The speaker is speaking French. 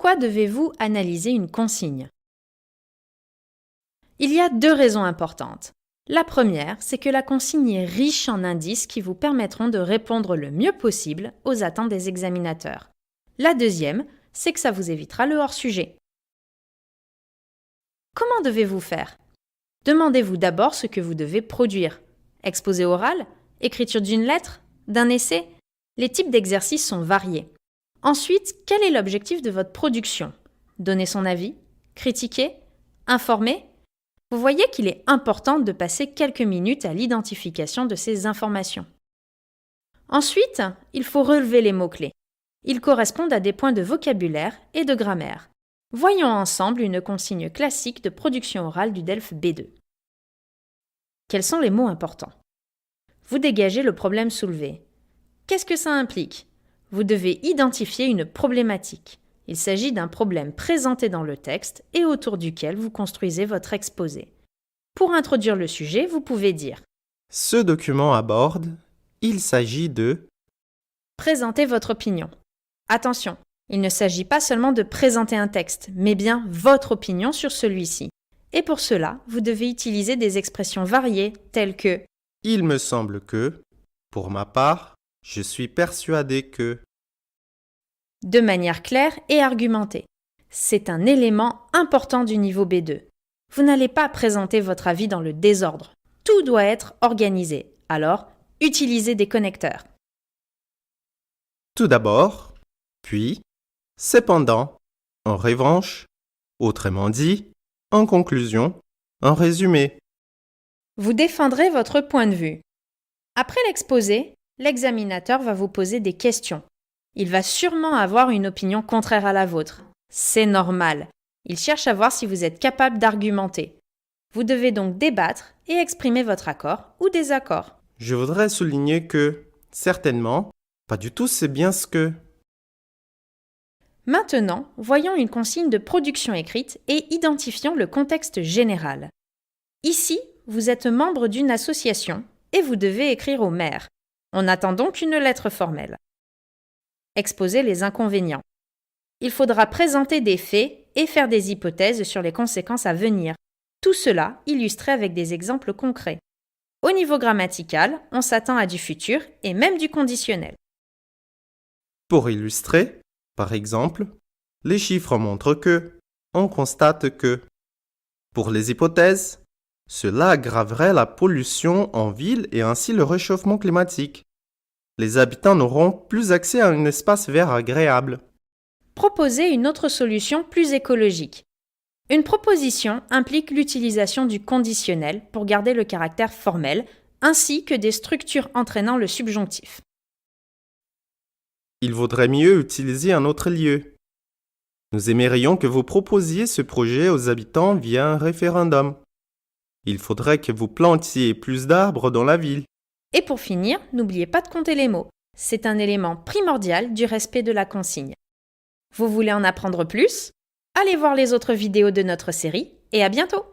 Pourquoi devez-vous analyser une consigne? Il y a 2 raisons importantes. La première, c'est que la consigne est riche en indices qui vous permettront de répondre le mieux possible aux attentes des examinateurs. La deuxième, c'est que ça vous évitera le hors-sujet. Comment devez-vous faire? Demandez-vous d'abord ce que vous devez produire. Exposé oral? Écriture d'une lettre? D'un essai? Les types d'exercices sont variés. Ensuite, quel est l'objectif de votre production? Donner son avis? Critiquer? Informer? Vous voyez qu'il est important de passer quelques minutes à l'identification de ces informations. Ensuite, il faut relever les mots-clés. Ils correspondent à des points de vocabulaire et de grammaire. Voyons ensemble une consigne classique de production orale du DELF B2. Quels sont les mots importants? Vous dégagez le problème soulevé. Qu'est-ce que ça implique? Vous devez identifier une problématique. Il s'agit d'un problème présenté dans le texte et autour duquel vous construisez votre exposé. Pour introduire le sujet, vous pouvez dire « Ce document aborde, il s'agit de… » Présentez votre opinion. Attention, il ne s'agit pas seulement de présenter un texte, mais bien votre opinion sur celui-ci. Et pour cela, vous devez utiliser des expressions variées telles que « Il me semble que… » Pour ma part, je suis persuadé que… de manière claire et argumentée. C'est un élément important du niveau B2. Vous n'allez pas présenter votre avis dans le désordre. Tout doit être organisé. Alors, utilisez des connecteurs. Tout d'abord, puis, cependant, en revanche, autrement dit, en conclusion, en résumé. Vous défendrez votre point de vue. Après l'exposé, l'examinateur va vous poser des questions. Il va sûrement avoir une opinion contraire à la vôtre. C'est normal. Il cherche à voir si vous êtes capable d'argumenter. Vous devez donc débattre et exprimer votre accord ou désaccord. Je voudrais souligner que, certainement, pas du tout c'est bien ce que… Maintenant, voyons une consigne de production écrite et identifions le contexte général. Ici, vous êtes membre d'une association et vous devez écrire au maire. On attend donc une lettre formelle. Exposez les inconvénients. Il faudra présenter des faits et faire des hypothèses sur les conséquences à venir. Tout cela illustré avec des exemples concrets. Au niveau grammatical, on s'attend à du futur et même du conditionnel. Pour illustrer, par exemple, les chiffres montrent que, on constate que. Pour les hypothèses, cela aggraverait la pollution en ville et ainsi le réchauffement climatique. Les habitants n'auront plus accès à un espace vert agréable. Proposez une autre solution plus écologique. Une proposition implique l'utilisation du conditionnel pour garder le caractère formel, ainsi que des structures entraînant le subjonctif. Il vaudrait mieux utiliser un autre lieu. Nous aimerions que vous proposiez ce projet aux habitants via un référendum. Il faudrait que vous plantiez plus d'arbres dans la ville. Et pour finir, n'oubliez pas de compter les mots. C'est un élément primordial du respect de la consigne. Vous voulez en apprendre plus? Allez voir les autres vidéos de notre série et à bientôt!